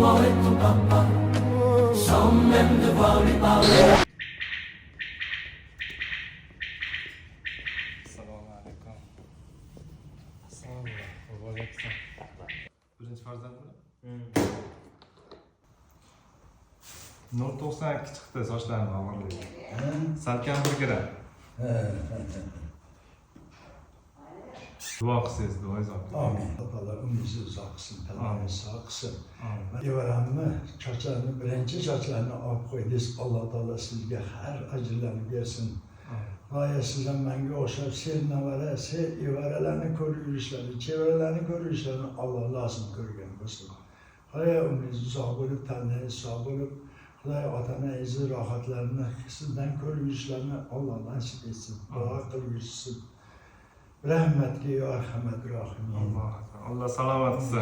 alaykum. Assalomu alaykum. Birinchi farzandmi? Nur 92 chiqdi sochlarini og'irligi. Salkam 1 gram. Duo qilsangiz, duoingiz olib. Amin. Allah umrinizi uzak kılsın, tanrı sağ kılsın. Evaramı, çaçlarını, birinci çaçlarını alıp koydunuz. Allah Teala sizge her acılarını versin. Aya sizden menge oşar, seninle var ya, evarelerini koruyuşlarını, çevrelerini koruyuşlarını Allah lazım görgen kılsın. Aya umrinizi uzak olup, tanrı sağ olup, Aya atana izi rahatlarını, sizden koruyuşlarını Allah nasip etsin. Dua kılıyorsun. Rahmetli ya Erhamet Rahim. Allah selamet kılsın.